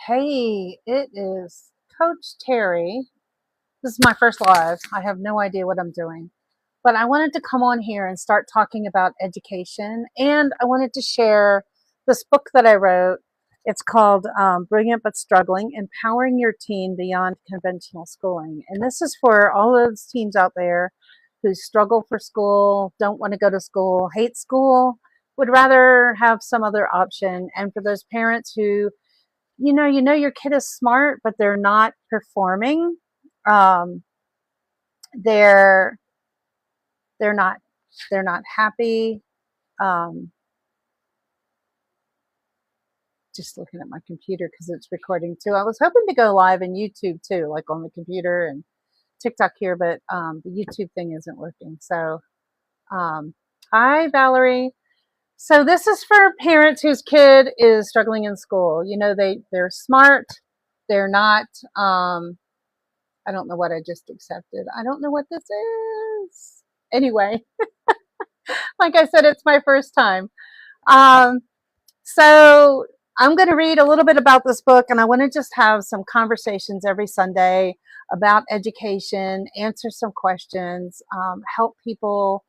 Hey, it is Coach Terry. This is my first live. I have no idea what I'm doing, but I wanted to come on here and start talking about education. And I wanted to share this book that I wrote. It's called Brilliant But Struggling: Empowering Your Teen Beyond Conventional Schooling. And this is for all those teens out there who struggle for school, don't want to go to school, hate school, would rather have some other option. And for those parents who you know your kid is smart, but they're not performing. Um, they're they're not they're not happy. Um, just looking at my computer because it's recording too. I was hoping to go live in YouTube too, like on the computer and TikTok here, but the YouTube thing isn't working. So, um, hi Valerie. So this is for parents whose kid is struggling in school. You know, they're smart. They're not. I don't know what I just accepted. I don't know what this is. Anyway, like I said, it's my first time. Um, so I'm going to read a little bit about this book, and I want to just have some conversations every Sunday about education, answer some questions, help people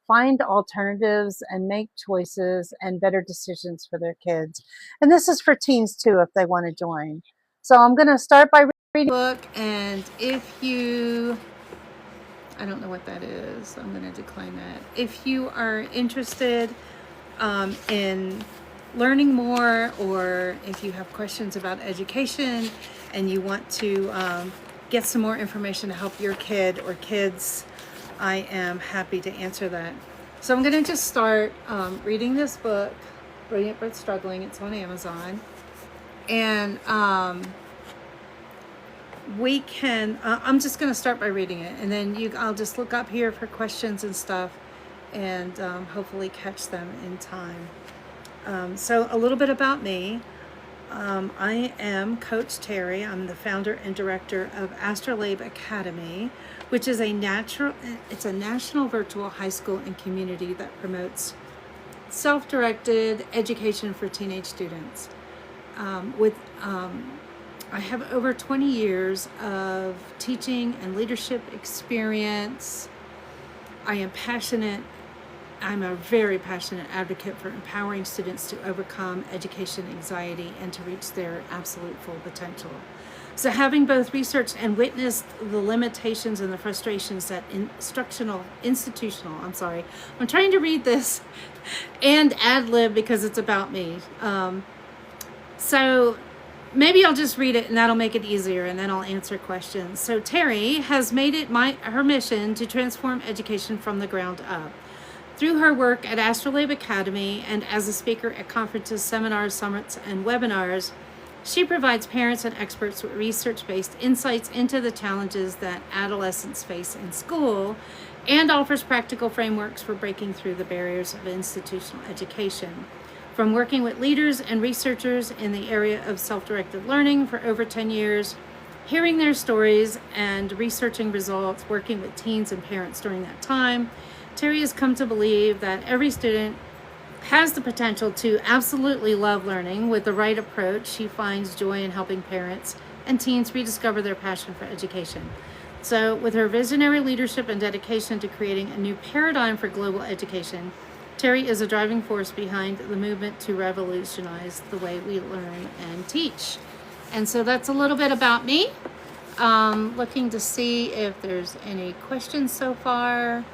find alternatives and make choices and better decisions for their kids. And this is for teens too, if they want to join. So I'm going to start by reading the book, and if you I don't know what that is. I'm going to decline that. If you are interested in learning more, or if you have questions about education and you want to get some more information to help your kid or kids, I am happy to answer that. So I'm going to just start reading this book, Brilliant But Struggling. It's on Amazon. And we can I'm just going to start by reading it, and then I'll just look up here for questions and stuff, and hopefully catch them in time. So a little bit about me. I am Coach Terry. I'm the founder and director of Astrolabe Academy, which is a national virtual high school and community that promotes self-directed education for teenage students. I have over 20 years of teaching and leadership experience. I'm a very passionate advocate for empowering students to overcome education anxiety and to reach their absolute full potential. So having both researched and witnessed the limitations and the frustrations that I'm trying to read this and ad-lib because it's about me. So maybe I'll just read it and that'll make it easier, and then I'll answer questions. So Terry has made it her mission to transform education from the ground up. Through her work at Astrolabe Academy and as a speaker at conferences, seminars, summits, and webinars, she provides parents and experts with research-based insights into the challenges that adolescents face in school, and offers practical frameworks for breaking through the barriers of institutional education. From working with leaders and researchers in the area of self-directed learning for over 10 years, hearing their stories and researching results, working with teens and parents during that time, Terry has come to believe that every student has the potential to absolutely love learning. With the right approach, she finds joy in helping parents and teens rediscover their passion for education. So with her visionary leadership and dedication to creating a new paradigm for global education, Terry is a driving force behind the movement to revolutionize the way we learn and teach. And so that's a little bit about me. Looking to see if there's any questions so far.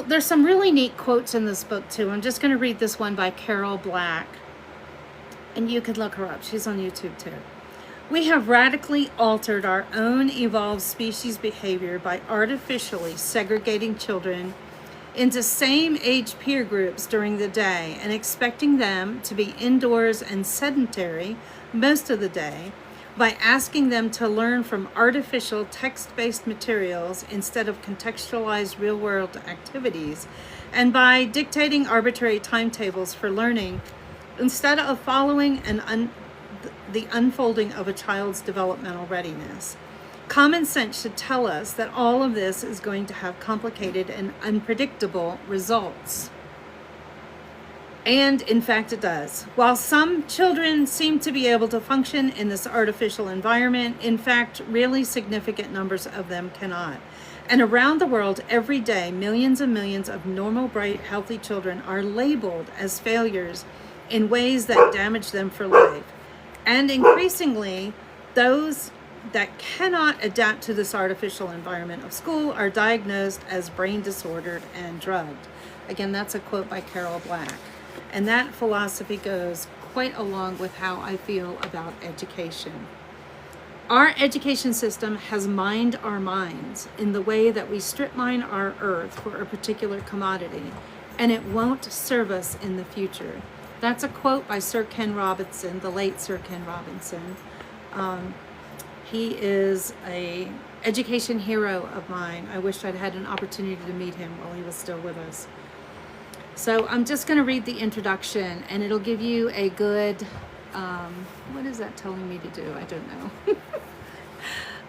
There's some really neat quotes in this book too. I'm just going to read this one by Carol Black, and you could look her up. She's on YouTube too. We have radically altered our own evolved species behavior by artificially segregating children into same age peer groups during the day and expecting them to be indoors and sedentary most of the day, by asking them to learn from artificial text-based materials instead of contextualized real-world activities, and by dictating arbitrary timetables for learning instead of following the unfolding of a child's developmental readiness. Common sense should tell us that all of this is going to have complicated and unpredictable results. And in fact, it does. While some children seem to be able to function in this artificial environment, in fact, really significant numbers of them cannot. And around the world, every day, millions and millions of normal, bright, healthy children are labeled as failures in ways that damage them for life. And increasingly, those that cannot adapt to this artificial environment of school are diagnosed as brain disordered and drugged. Again, that's a quote by Carol Black. And that philosophy goes quite along with how I feel about education. Our education system has mined our minds in the way that we strip mine our earth for a particular commodity, and it won't serve us in the future. That's a quote by Sir Ken Robinson, the late Sir Ken Robinson. He is a education hero of mine. I wish I'd had an opportunity to meet him while he was still with us. So I'm just going to read the introduction, and it'll give you a good, what is that telling me to do? I don't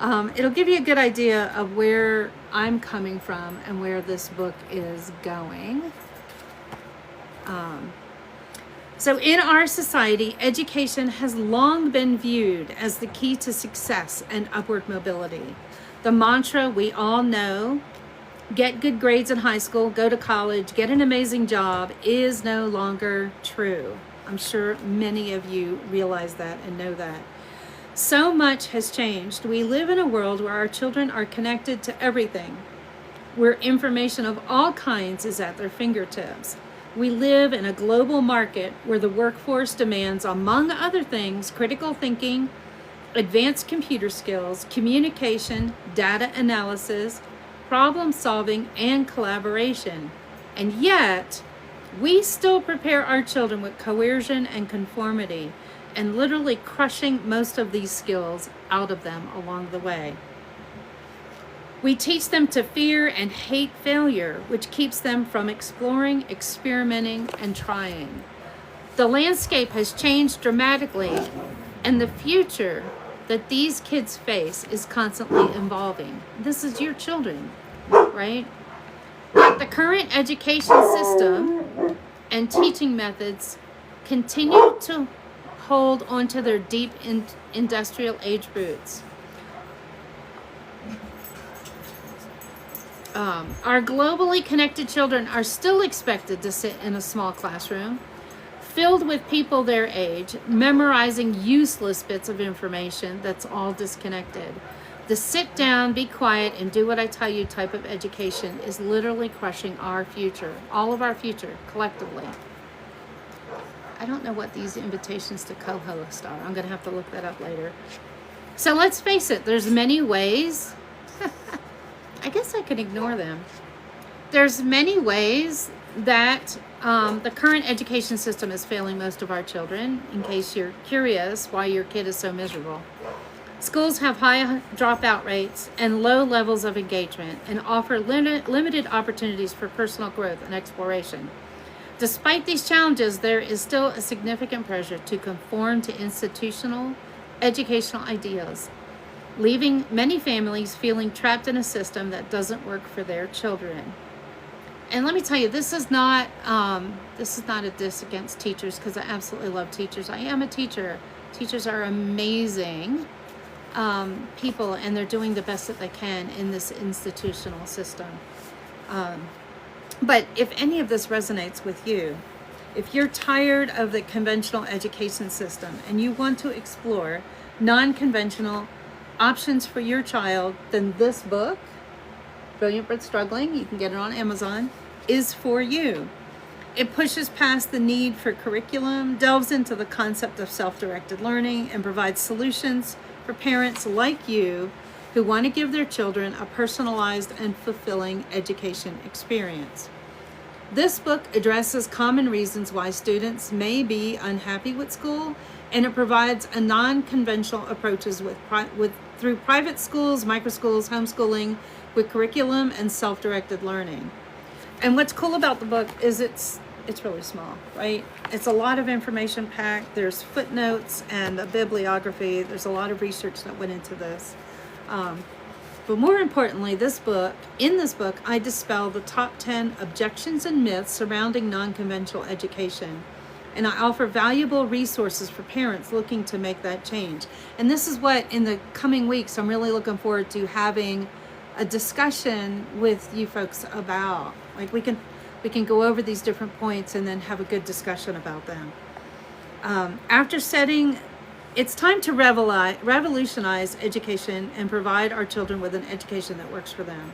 know. It'll give you a good idea of where I'm coming from and where this book is going. So in our society, education has long been viewed as the key to success and upward mobility. The mantra we all know, get good grades in high school, go to college, get an amazing job, is no longer true. I'm sure many of you realize that and know that. So much has changed. We live in a world where our children are connected to everything, where information of all kinds is at their fingertips. We live in a global market where the workforce demands, among other things, critical thinking, advanced computer skills, communication, data analysis, problem solving, and collaboration. And yet, we still prepare our children with coercion and conformity, and literally crushing most of these skills out of them along the way. We teach them to fear and hate failure, which keeps them from exploring, experimenting, and trying. The landscape has changed dramatically, and the future that these kids face is constantly evolving. This is your children, right? But the current education system and teaching methods continue to hold onto their deep industrial age roots. Our globally connected children are still expected to sit in a small classroom filled with people their age, memorizing useless bits of information that's all disconnected. The sit down, be quiet, and do what I tell you type of education is literally crushing our future, all of our future, collectively. I don't know what these invitations to co-host are. I'm going to have to look that up later. So let's face it, there's many ways. I guess I could ignore them. There's many ways that the current education system is failing most of our children, in case you're curious why your kid is so miserable. Schools have high dropout rates and low levels of engagement and offer limited opportunities for personal growth and exploration. Despite these challenges, there is still a significant pressure to conform to institutional educational ideas, leaving many families feeling trapped in a system that doesn't work for their children. And let me tell you, this is not a diss against teachers, because I absolutely love teachers. I am a teacher. Teachers are amazing people, and they're doing the best that they can in this institutional system. But if any of this resonates with you, if you're tired of the conventional education system and you want to explore non-conventional options for your child, then this book, Brilliant but Struggling, you can get it on Amazon, is for you. It pushes past the need for curriculum, delves into the concept of self-directed learning, and provides solutions for parents like you who want to give their children a personalized and fulfilling education experience. This book addresses common reasons why students may be unhappy with school, and it provides a non-conventional approaches through private schools, microschools, homeschooling, with curriculum and self-directed learning. And what's cool about the book is it's really small, right? It's a lot of information packed. There's footnotes and a bibliography. There's a lot of research that went into this. But more importantly, in this book, I dispel the top 10 objections and myths surrounding non-conventional education. And I offer valuable resources for parents looking to make that change. And this is what, in the coming weeks, I'm really looking forward to having a discussion with you folks about. Like, we can go over these different points and then have a good discussion about them. It's time to revolutionize education and provide our children with an education that works for them.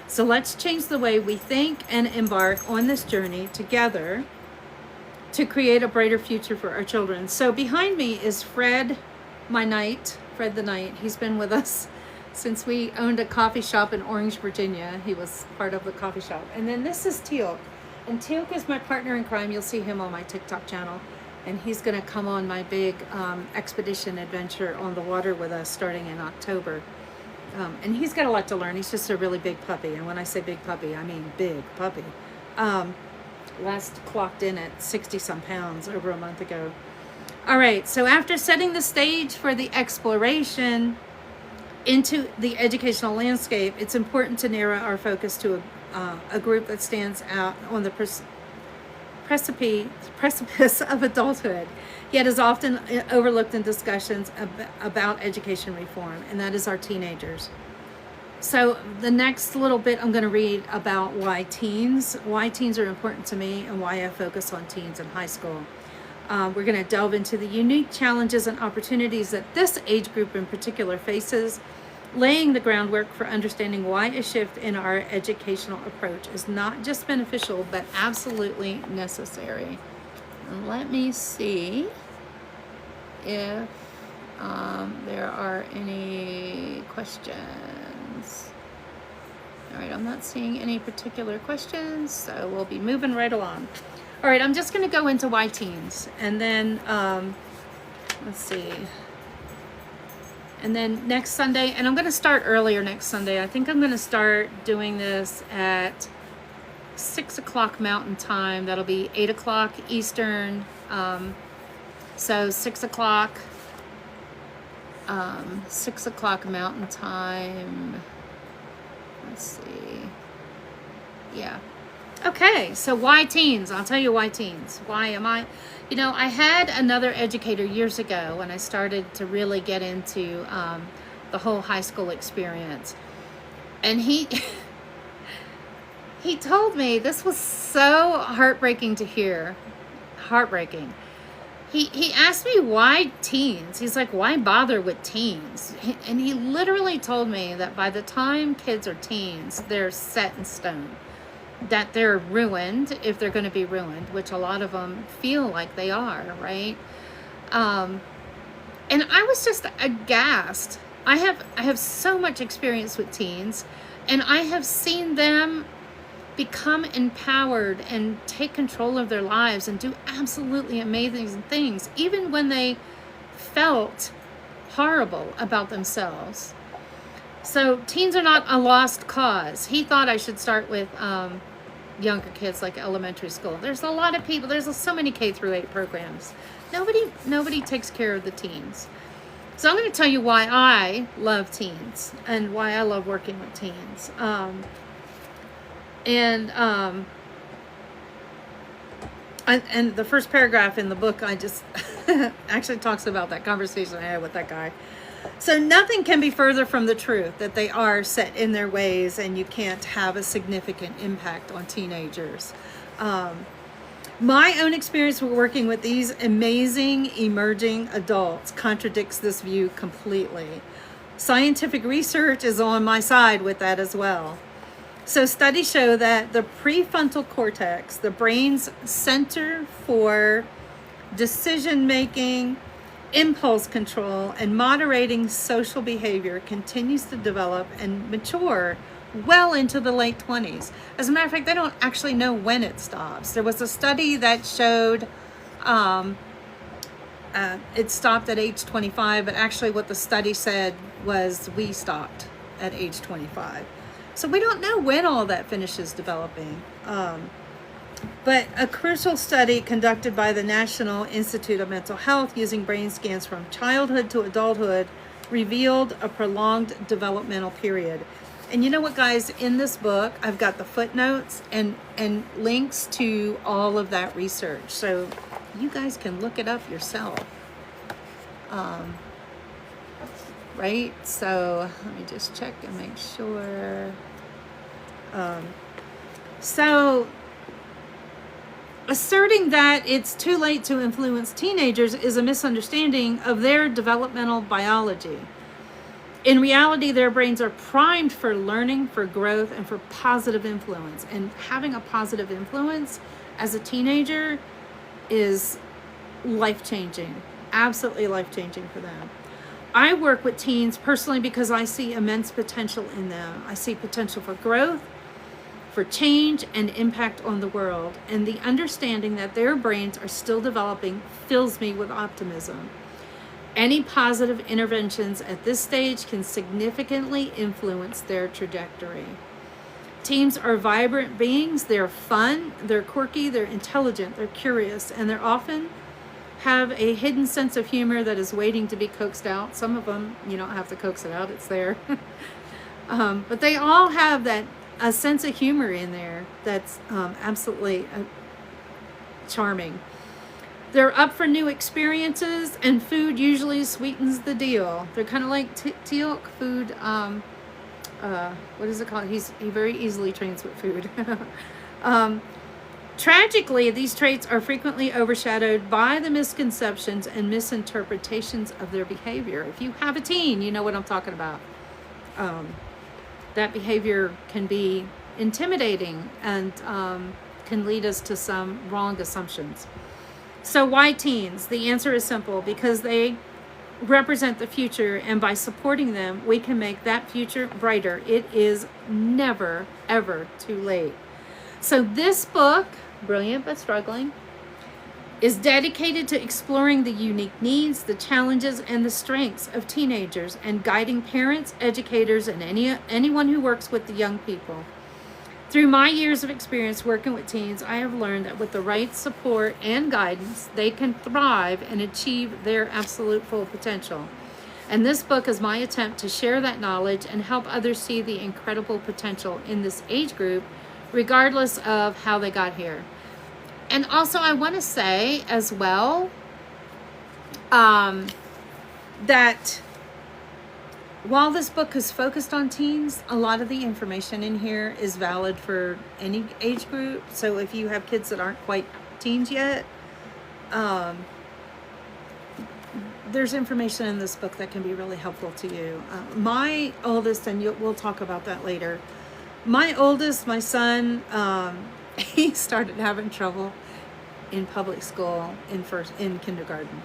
So let's change the way we think and embark on this journey together to create a brighter future for our children. So behind me is Fred the Knight. He's been with us since we owned a coffee shop in Orange, Virginia. He was part of the coffee shop. And then this is Teal'c. And Teal'c is my partner in crime. You'll see him on my TikTok channel. And he's going to come on my big expedition adventure on the water with us starting in October. And he's got a lot to learn. He's just a really big puppy. And when I say big puppy, I mean big puppy. Last clocked in at 60-some pounds over a month ago. All right, so after setting the stage for the exploration into the educational landscape, it's important to narrow our focus to a group that stands out on the precipice of adulthood, yet is often overlooked in discussions about education reform, and that is our teenagers. So the next little bit I'm going to read about why teens are important to me and why I focus on teens in high school. We're going to delve into the unique challenges and opportunities that this age group in particular faces, laying the groundwork for understanding why a shift in our educational approach is not just beneficial, but absolutely necessary. And let me see if there are any questions. All right, I'm not seeing any particular questions, so we'll be moving right along. All right, I'm just going to go into why teens, and then let's see. And then next Sunday, and I'm going to start earlier next Sunday. I think I'm going to start doing this at 6 o'clock Mountain Time. That'll be 8 o'clock Eastern. So 6 o'clock Mountain Time. Let's see. Yeah. Okay, so why teens? I'll tell you why teens. Why am I? I had another educator years ago when I started to really get into the whole high school experience. And he told me, this was so heartbreaking to hear. Heartbreaking. He asked me why teens. He's like, why bother with teens? And he literally told me that by the time kids are teens, they're set in stone. That they're ruined if they're going to be ruined, which a lot of them feel like they are, right? And I was just aghast. I have so much experience with teens, and I have seen them become empowered and take control of their lives and do absolutely amazing things, even when they felt horrible about themselves. So teens are not a lost cause. He thought I should start with younger kids, like elementary school. There's a lot of people. There's so many K-8 programs. Nobody takes care of the teens. So I'm going to tell you why I love teens and why I love working with teens. And the first paragraph in the book, I just actually talks about that conversation I had with that guy. So nothing can be further from the truth that they are set in their ways and you can't have a significant impact on teenagers. My own experience with working with these amazing emerging adults contradicts this view completely. Scientific research is on my side with that as well. So studies show that the prefrontal cortex, the brain's center for decision-making, impulse control, and moderating social behavior, continues to develop and mature well into the late 20s. As a matter of fact, they don't actually know when it stops. There was a study that showed it stopped at age 25, but actually what the study said was we stopped at age 25. So we don't know when all that finishes developing. But a crucial study conducted by the National Institute of Mental Health using brain scans from childhood to adulthood revealed a prolonged developmental period. And you know what, guys, in this book, I've got the footnotes and links to all of that research. So you guys can look it up yourself. Right? So let me just check and make sure. So asserting that it's too late to influence teenagers is a misunderstanding of their developmental biology. In reality, their brains are primed for learning, for growth, and for positive influence. And having a positive influence as a teenager is life-changing, absolutely life-changing for them. I work with teens personally because I see immense potential in them. I see potential for growth, for change, and impact on the world. And the understanding that their brains are still developing fills me with optimism. Any positive interventions at this stage can significantly influence their trajectory. Teens are vibrant beings. They're fun, they're quirky, they're intelligent, they're curious, and they're often have a hidden sense of humor that is waiting to be coaxed out. Some of them, you don't have to coax it out, it's there. But they all have a sense of humor in there that's absolutely charming. They're up for new experiences, and food usually sweetens the deal. They're kind of like Teal'c food. What is it called? He very easily trains with food. Tragically, these traits are frequently overshadowed by the misconceptions and misinterpretations of their behavior. If you have a teen, you know what I'm talking about. That behavior can be intimidating and can lead us to some wrong assumptions. So why teens? The answer is simple: because they represent the future, and by supporting them, we can make that future brighter. It is never, ever too late. So this book, Brilliant but Struggling, is dedicated to exploring the unique needs, the challenges, and the strengths of teenagers, and guiding parents, educators, and anyone who works with the young people. Through my years of experience working with teens, I have learned that with the right support and guidance, they can thrive and achieve their absolute full potential. And this book is my attempt to share that knowledge and help others see the incredible potential in this age group, regardless of how they got here. And also, I want to say as well that while this book is focused on teens, a lot of the information in here is valid for any age group. So if you have kids that aren't quite teens yet, there's information in this book that can be really helpful to you. My oldest, and we'll talk about that later, my oldest, my son, he started having trouble in public school in kindergarten.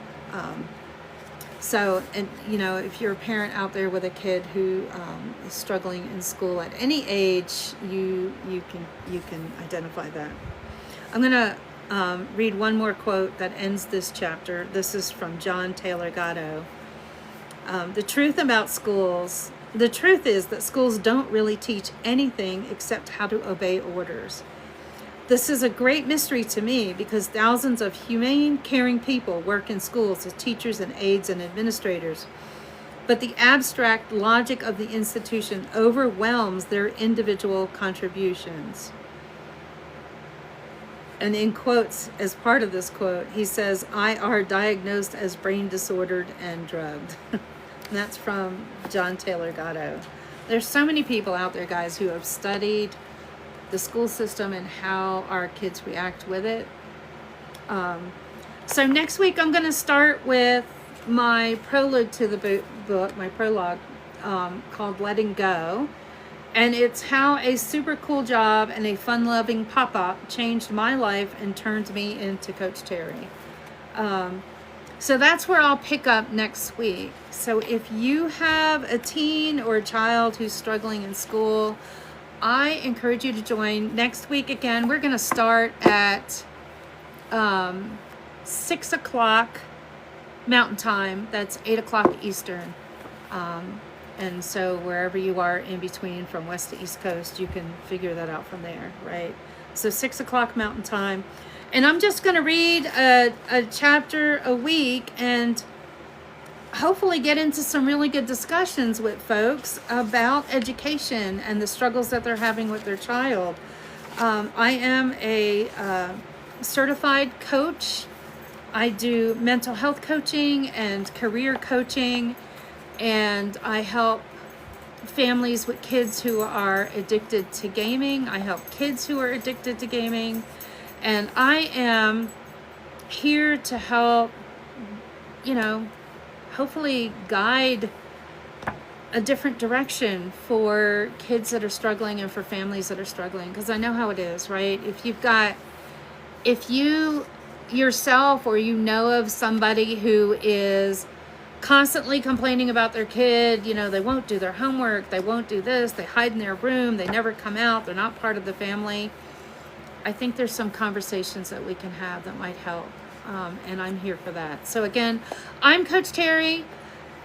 So, and you know, if you're a parent out there with a kid who is struggling in school at any age, you can identify that. I'm gonna read one more quote that ends this chapter. This is from John Taylor Gatto. The truth about schools. The truth is that schools don't really teach anything except how to obey orders. This is a great mystery to me because thousands of humane, caring people work in schools as teachers and aides and administrators. But the abstract logic of the institution overwhelms their individual contributions. And in quotes, as part of this quote, he says, "I are diagnosed as brain disordered and drugged." And that's from John Taylor Gatto. There's so many people out there, guys, who have studied the school system and how our kids react with it. So next week I'm going to start with my prologue to the book, my prologue called Letting Go. And it's how a super cool job and a fun-loving pop-up changed my life and turned me into Coach Terry. So that's where I'll pick up next week. So if you have a teen or a child who's struggling in school, I encourage you to join next week. Again, we're going to start at 6 o'clock Mountain Time. That's 8 o'clock Eastern. And so wherever you are in between from West to East Coast, you can figure that out from there, right? So 6 o'clock Mountain Time. And I'm just going to read a chapter a week, and hopefully get into some really good discussions with folks about education and the struggles that they're having with their child. I am a certified coach. I do mental health coaching and career coaching, and I help families with kids who are addicted to gaming. I help kids who are addicted to gaming, and I am here to help, hopefully guide a different direction for kids that are struggling and for families that are struggling, because I know how it is, right? If you yourself or of somebody who is constantly complaining about their kid, they won't do their homework, they won't do this, they hide in their room, they never come out, they're not part of the family, I think there's some conversations that we can have that might help. And I'm here for that. So again, I'm Coach Terry.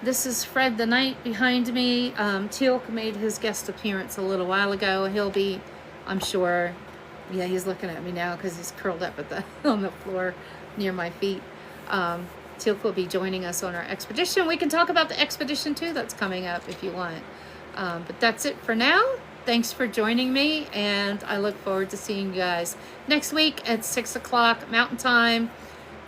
This is Fred the Knight behind me. Teal'c made his guest appearance a little while ago. He'll be, I'm sure, yeah, he's looking at me now because he's curled up on the floor near my feet. Teal'c will be joining us on our expedition. We can talk about the expedition too that's coming up if you want. But that's it for now. Thanks for joining me, and I look forward to seeing you guys next week at 6 o'clock Mountain Time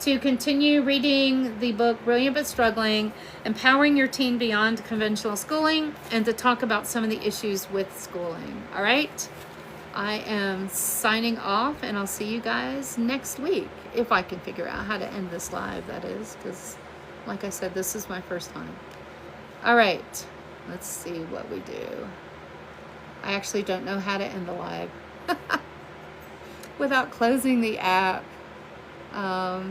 to continue reading the book Brilliant But Struggling, Empowering Your Teen Beyond Conventional Schooling, and to talk about some of the issues with schooling. All right? I am signing off, and I'll see you guys next week, if I can figure out how to end this live, that is, because like I said, this is my first time. All right, let's see what we do. I actually don't know how to end the live without closing the app. All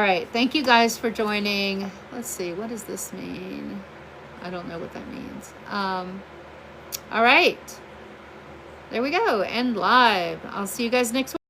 right, thank you guys for joining. Let's see, what does this mean? I don't know what that means. All right, there we go, end live. I'll see you guys next week.